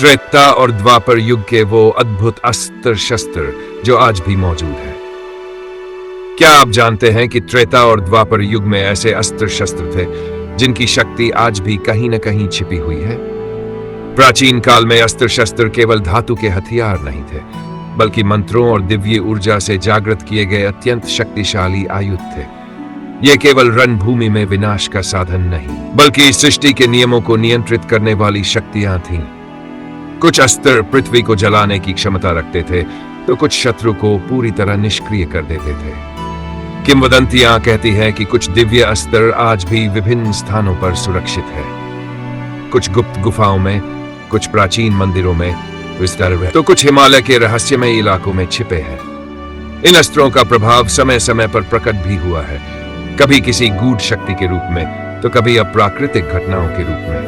त्रेता और द्वापर युग के वो अद्भुत अस्त्र शस्त्र जो आज भी मौजूद है। क्या आप जानते हैं कि त्रेता और द्वापर युग में ऐसे अस्त्र शस्त्र थे जिनकी शक्ति आज भी कहीं न कहीं छिपी हुई है? प्राचीन काल में अस्त्र शस्त्र केवल धातु के हथियार नहीं थे, बल्कि मंत्रों और दिव्य ऊर्जा से जागृत किए गए अत्यंत शक्तिशाली आयुध थे। ये केवल रणभूमि में विनाश का साधन नहीं, बल्कि इस सृष्टि के नियमों को नियंत्रित करने वाली शक्तियां थीं। कुछ अस्त्र पृथ्वी को जलाने की क्षमता रखते थे, तो कुछ शत्रु को पूरी तरह निष्क्रिय कर देते थे। किंवदंतियां कहती हैं कि कुछ दिव्य अस्त्र आज भी विभिन्न स्थानों पर सुरक्षित है, कुछ गुप्त गुफाओं में, कुछ प्राचीन मंदिरों में विस्तार, तो कुछ हिमालय के रहस्यमय इलाकों में छिपे हैं। इन अस्त्रों का प्रभाव समय समय पर प्रकट भी हुआ है, कभी किसी गूढ़ शक्ति के रूप में, तो कभी अप्राकृतिक घटनाओं के रूप में।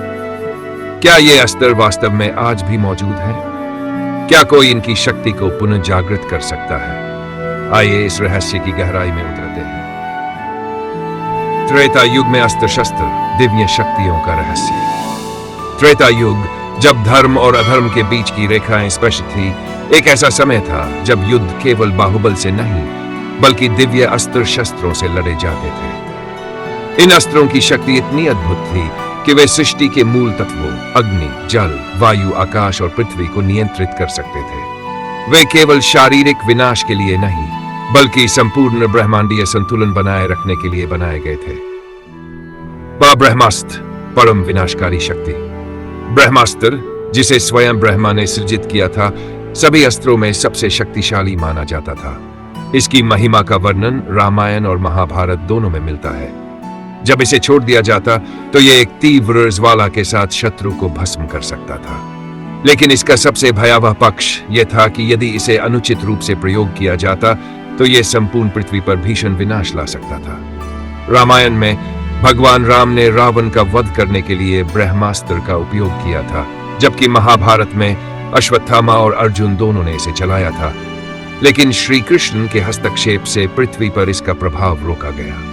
क्या ये अस्त्र वास्तव में आज भी मौजूद हैं? क्या कोई इनकी शक्ति को पुनः जागृत कर सकता है? आइए इस रहस्य की गहराई में उतरते हैं। त्रेता युग में अस्त्र शस्त्र, दिव्य शक्तियों का रहस्य। त्रेता युग, जब धर्म और अधर्म के बीच की रेखाएं स्पष्ट थी, एक ऐसा समय था जब युद्ध केवल बाहुबल से नहीं, बल्कि दिव्य अस्त्र शस्त्रों से लड़े जाते थे। इन अस्त्रों की शक्ति इतनी अद्भुत थी कि वे सृष्टि के मूल तत्वों अग्नि, जल, वायु, आकाश और पृथ्वी को नियंत्रित कर सकते थे। वे केवल शारीरिक विनाश के लिए नहीं, बल्कि संपूर्ण ब्रह्मांडीय संतुलन बनाए रखने के लिए बनाए गए थे। ब्रह्मास्त्र, परम विनाशकारी शक्ति। ब्रह्मास्त्र, जिसे स्वयं ब्रह्मा ने सृजित किया था, सभी अस्त्रों में सबसे शक्तिशाली माना जाता था। इसकी महिमा का वर्णन रामायण और महाभारत दोनों में मिलता है। जब इसे छोड़ दिया जाता तो यह एक तीव्र ज्वाला के साथ शत्रु को भस्म कर सकता था। लेकिन इसका सबसे भयावह पक्ष यह था कि यदि इसे अनुचित रूप से प्रयोग किया जाता तो यह संपूर्ण पृथ्वी पर भीषण विनाश ला सकता था। रामायण में भगवान राम ने रावण का वध करने के लिए ब्रह्मास्त्र का उपयोग किया था, जबकि महाभारत में अश्वत्थामा और अर्जुन दोनों ने इसे चलाया था। लेकिन श्री कृष्ण के हस्तक्षेप से पृथ्वी पर इसका प्रभाव रोका गया।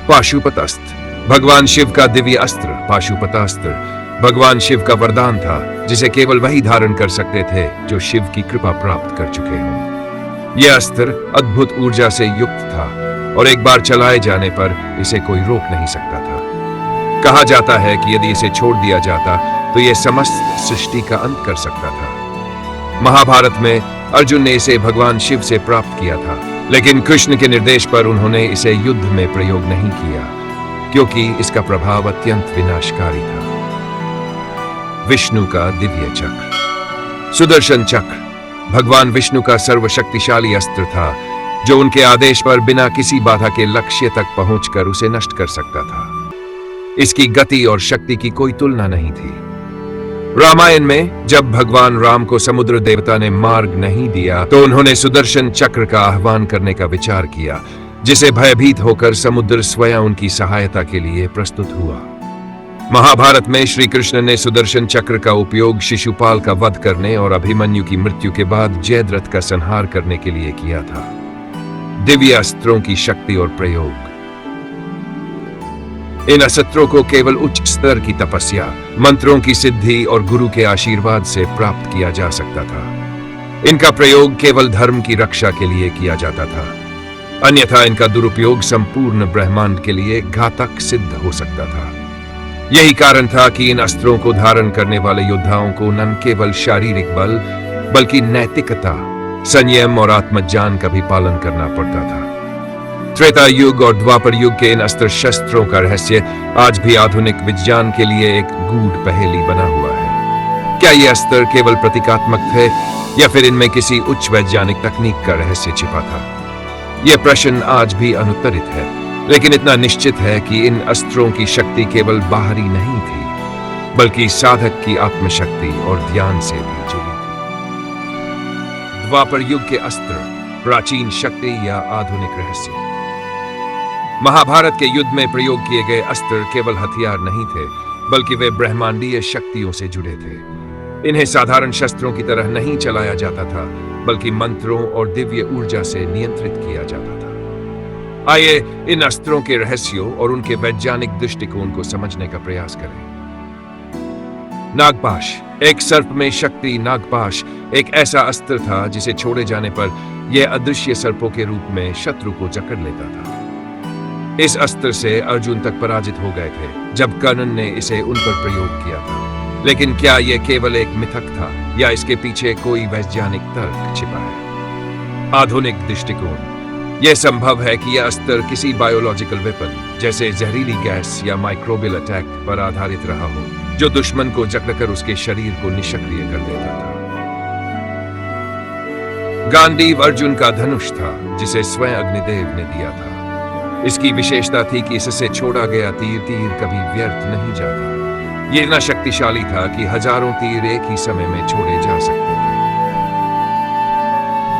पाशुपतास्त्र, भगवान शिव का दिव्य अस्त्र। पाशुपतास्त्र भगवान शिव का वरदान था, जिसे केवल वही धारण कर सकते थे जो शिव की कृपा प्राप्त कर चुके हों। यह अस्त्र अद्भुत ऊर्जा से युक्त था और एक बार चलाए जाने पर इसे कोई रोक नहीं सकता था। कहा जाता है कि यदि इसे छोड़ दिया जाता तो यह समस्त सृष्टि का अंत कर सकता था। महाभारत में अर्जुन ने इसे भगवान शिव से प्राप्त किया था, लेकिन कृष्ण के निर्देश पर उन्होंने इसे युद्ध में प्रयोग नहीं किया, क्योंकि इसका प्रभाव अत्यंत विनाशकारी था। विष्णु का दिव्य चक्र। सुदर्शन चक्र भगवान विष्णु का सर्वशक्तिशाली अस्त्र था, जो उनके आदेश पर बिना किसी बाधा के लक्ष्य तक पहुंचकर उसे नष्ट कर सकता था। इसकी गति और शक्ति की कोई तुलना नहीं थी। रामायण में जब भगवान राम को समुद्र देवता ने मार्ग नहीं दिया तो उन्होंने सुदर्शन चक्र का आह्वान करने का विचार किया, जिसे भयभीत होकर समुद्र स्वयं उनकी सहायता के लिए प्रस्तुत हुआ। महाभारत में श्री कृष्ण ने सुदर्शन चक्र का उपयोग शिशुपाल का वध करने और अभिमन्यु की मृत्यु के बाद जयद्रथ का संहार करने के लिए किया था। दिव्य अस्त्रों की शक्ति और प्रयोग। इन अस्त्रों को केवल उच्च स्तर की तपस्या, मंत्रों की सिद्धि और गुरु के आशीर्वाद से प्राप्त किया जा सकता था। इनका प्रयोग केवल धर्म की रक्षा के लिए किया जाता था, अन्यथा इनका दुरुपयोग संपूर्ण ब्रह्मांड के लिए घातक सिद्ध हो सकता था। यही कारण था कि इन अस्त्रों को धारण करने वाले योद्धाओं को न केवल शारीरिक बल, बल्कि नैतिकता, संयम और आत्मज्ञान का भी पालन करना पड़ता था। त्रेता युग और द्वापर युग के इन अस्त्र शस्त्रों का रहस्य आज भी आधुनिक विज्ञान के लिए एक गूढ़ पहेली बना हुआ है। क्या ये अस्त्र केवल प्रतीकात्मक थे, या फिर इनमें किसी उच्च वैज्ञानिक तकनीक का रहस्य छिपा था? यह प्रश्न आज भी अनुत्तरित है, लेकिन इतना निश्चित है कि इन अस्त्रों की शक्ति केवल बाहरी नहीं थी, बल्कि साधक की आत्मशक्ति और ध्यान से भी जुड़ी थी। द्वापर युग के अस्त्र, प्राचीन शक्ति या आधुनिक रहस्य। महाभारत के युद्ध में प्रयोग किए गए अस्त्र केवल हथियार नहीं थे, बल्कि वे ब्रह्मांडीय शक्तियों से जुड़े थे। इन्हें साधारण शस्त्रों की तरह नहीं चलाया जाता था, बल्कि मंत्रों और दिव्य ऊर्जा से नियंत्रित किया जाता था। आइए इन अस्त्रों के रहस्यों और उनके वैज्ञानिक दृष्टिकोण को समझने का प्रयास करें। नागपाश, एक सर्प में शक्ति नागपाश एक ऐसा अस्त्र था जिसे छोड़े जाने पर यह अदृश्य सर्पों के रूप में शत्रु को जकड़ लेता था। इस अस्त्र से अर्जुन तक पराजित हो गए थे जब कर्ण ने इसे उन पर प्रयोग किया था। लेकिन क्या यह केवल एक मिथक था या इसके पीछे कोई वैज्ञानिक तर्क छिपा है? आधुनिक दृष्टिकोण यह संभव है कि यह अस्त्र किसी बायोलॉजिकल वेपन जैसे जहरीली गैस या माइक्रोबियल अटैक पर आधारित रहा हो, जो दुश्मन को जकड़कर उसके शरीर को निष्क्रिय कर देता था। गांडीव अर्जुन का धनुष था जिसे स्वयं अग्निदेव ने दिया था। इसकी विशेषता थी कि इससे छोड़ा गया तीर कभी व्यर्थ नहीं जाता। यह इतना शक्तिशाली था कि हजारों तीर एक ही समय में छोड़े जा सकते थे।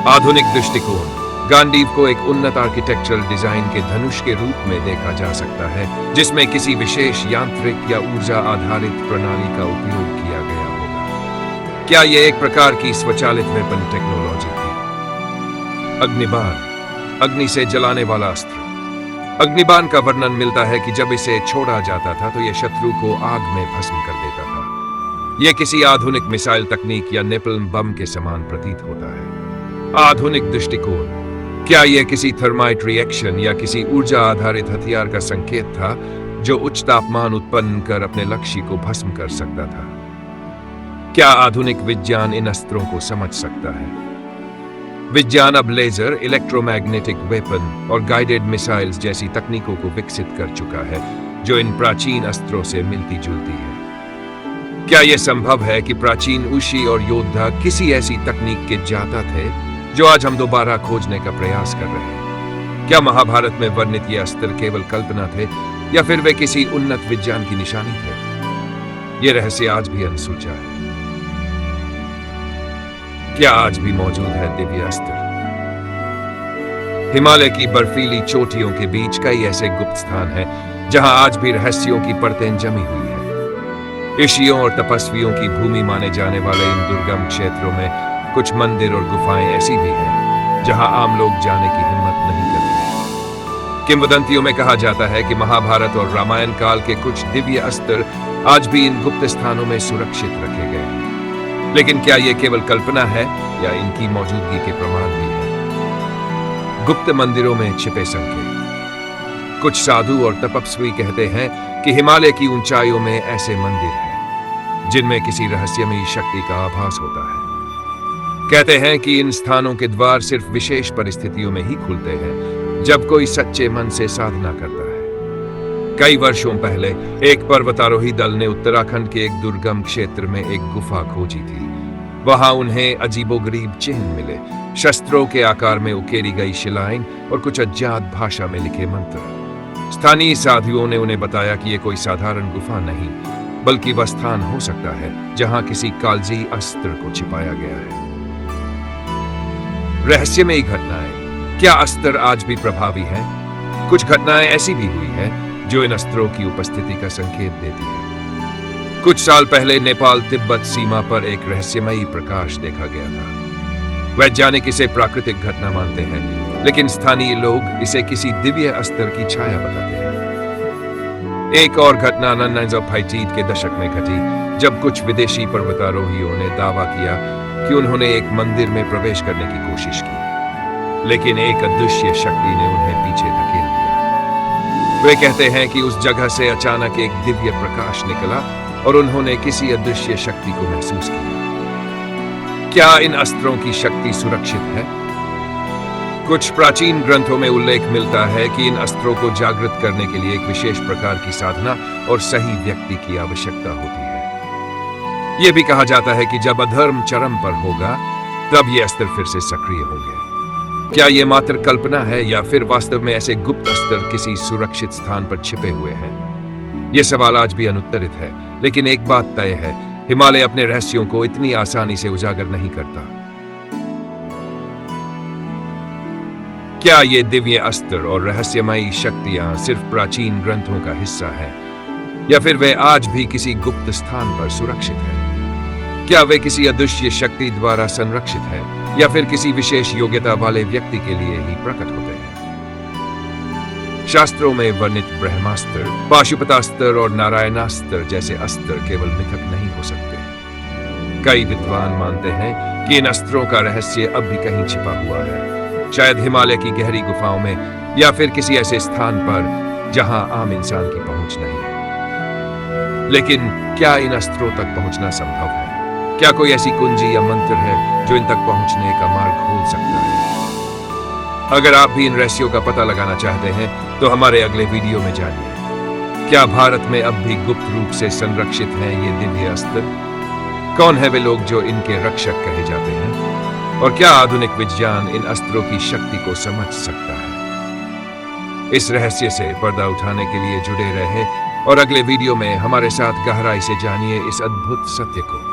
आधुनिक दृष्टिकोण गांडीव को एक उन्नत आर्किटेक्चरल डिजाइन के धनुष के रूप में देखा जा सकता है, जिसमें किसी विशेष यांत्रिक या ऊर्जा आधारित प्रणाली का उपयोग किया गया होगा। क्या यह एक प्रकार की स्वचालित वेपन टेक्नोलॉजी थी? अग्निबाण अग्नि से जलाने वाला अस्त्र। अग्निबाण का वर्णन मिलता है कि जब इसे छोड़ा जाता था तो यह शत्रु को आग में भस्म कर देता था। यह किसी आधुनिक मिसाइल तकनीक या नेपल्म बम के समान प्रतीत होता है। आधुनिक दृष्टिकोण क्या यह किसी थर्माइट रिएक्शन या किसी ऊर्जा आधारित हथियार का संकेत था जो उच्च तापमान उत्पन्न कर अपने लक्ष्य को भस्म कर सकता था? क्या आधुनिक विज्ञान इन अस्त्रों को समझ सकता है? विज्ञान अब लेजर, इलेक्ट्रोमैग्नेटिक वेपन और गाइडेड मिसाइल्स जैसी तकनीकों को विकसित कर चुका है जो इन प्राचीन अस्त्रों से मिलती जुलती है। क्या यह संभव है कि प्राचीन ऋषि और योद्धा किसी ऐसी तकनीक के ज्ञाता थे जो आज हम दोबारा खोजने का प्रयास कर रहे हैं? क्या महाभारत में वर्णित ये अस्त्र केवल कल्पना थे या फिर वे किसी उन्नत विज्ञान की निशानी थे? ये रहस्य आज भी अनसुलझा है। क्या आज भी मौजूद है दिव्य अस्त्र? हिमालय की बर्फीली चोटियों के बीच कई ऐसे गुप्त स्थान हैं जहां आज भी रहस्यों की परतें जमी हुई है। ऋषियों और तपस्वियों की भूमि माने जाने वाले इन दुर्गम क्षेत्रों में कुछ मंदिर और गुफाएं ऐसी भी हैं जहां आम लोग जाने की हिम्मत नहीं करते। किंवदंतियों में कहा जाता है कि महाभारत और रामायण काल के कुछ दिव्य अस्त्र आज भी इन गुप्त स्थानों में सुरक्षित रखे गए हैं। लेकिन क्या यह केवल कल्पना है या इनकी मौजूदगी के प्रमाण भी है? गुप्त मंदिरों में छिपे संकेत। कुछ साधु और तपस्वी कहते हैं कि हिमालय की ऊंचाइयों में ऐसे मंदिर हैं जिनमें किसी रहस्यमयी शक्ति का आभास होता है। कहते हैं कि इन स्थानों के द्वार सिर्फ विशेष परिस्थितियों में ही खुलते हैं, जब कोई सच्चे मन से साधना करता है। कई वर्षों पहले एक पर्वतारोही दल ने उत्तराखंड के एक दुर्गम क्षेत्र में एक गुफा खोजी थी। वहां उन्हें अजीबोगरीब चिन्ह मिले, शस्त्रों के आकार में उकेरी गई शिलाएं और कुछ अज्ञात भाषा में लिखे मंत्र। स्थानीय साधुओं ने उन्हें बताया कि यह कोई साधारण गुफा नहीं, बल्कि वह स्थान हो सकता है जहां किसी कालजी अस्त्र को छिपाया गया है। रहस्यमयी घटनाएं। क्या अस्त्र आज भी प्रभावी हैं? कुछ घटनाएं ऐसी भी हुई हैं जो इन अस्त्रों की उपस्थिति का संकेत देती है। कुछ साल पहले नेपाल तिब्बत सीमा पर एक रहस्यमयी प्रकाश देखा गया था। वैज्ञानिक इसे प्राकृतिक घटना मानते हैं, लेकिन स्थानीय लोग इसे किसी दिव्य अस्त्र की छाया बताते हैं। एक और घटना 1950 के दशक में घटी जब कुछ विदेशी पर्वतारोहियों ने दावा किया कि उन्होंने एक मंदिर में प्रवेश करने की कोशिश की, लेकिन एक अदृश्य शक्ति ने उन्हें पीछे धकेल दिया। वे कहते हैं कि उस जगह से अचानक एक दिव्य प्रकाश निकला और उन्होंने किसी अदृश्य शक्ति को महसूस किया। क्या इन अस्त्रों की शक्ति सुरक्षित है? कुछ प्राचीन ग्रंथों में उल्लेख मिलता है कि इन अस्त्रों को जागृत करने के लिए एक विशेष प्रकार की साधना और सही व्यक्ति की आवश्यकता होती है। यह भी कहा जाता है कि जब अधर्म चरम पर होगा तब ये अस्त्र फिर से सक्रिय होंगे। क्या यह मात्र कल्पना है या फिर वास्तव में ऐसे गुप्त अस्त्र किसी सुरक्षित स्थान पर छिपे हुए हैं? यह सवाल आज भी अनुत्तरित है, लेकिन एक बात तय है, हिमालय अपने रहस्यों को इतनी आसानी से उजागर नहीं करता। क्या ये दिव्य अस्त्र और रहस्यमयी शक्तियां सिर्फ प्राचीन ग्रंथों का हिस्सा हैं, या फिर वे आज भी किसी गुप्त स्थान पर सुरक्षित हैं? क्या वे किसी अदृश्य शक्ति द्वारा संरक्षित हैं, या फिर किसी विशेष योग्यता वाले व्यक्ति के लिए ही प्रकट होते हैं? शास्त्रों में वर्णित ब्रह्मास्त्र, पाशुपतास्त्र और नारायणास्त्र जैसे अस्त्र केवल मिथक नहीं हो सकते। कई विद्वान मानते हैं कि इन अस्त्रों का रहस्य अब भी कहीं छिपा हुआ है, शायद हिमालय की गहरी गुफाओं में या फिर किसी ऐसे स्थान पर जहां आम इंसान की पहुंच नहीं है। लेकिन क्या इन अस्त्रों तक पहुंचना संभव है? क्या कोई ऐसी कुंजी या मंत्र है जो इन तक पहुंचने का मार्ग खोल सकता है? अगर आप भी इन रहस्यों का पता लगाना चाहते हैं तो हमारे अगले वीडियो में जानिए, क्या भारत में अब भी गुप्त रूप से संरक्षित हैं ये दिव्य अस्त्र? कौन है वे लोग जो इनके रक्षक कहे जाते हैं? और क्या आधुनिक विज्ञान इन अस्त्रों की शक्ति को समझ सकता है? इस रहस्य से पर्दा उठाने के लिए जुड़े रहें और अगले वीडियो में हमारे साथ गहराई से जानिए इस अद्भुत सत्य को।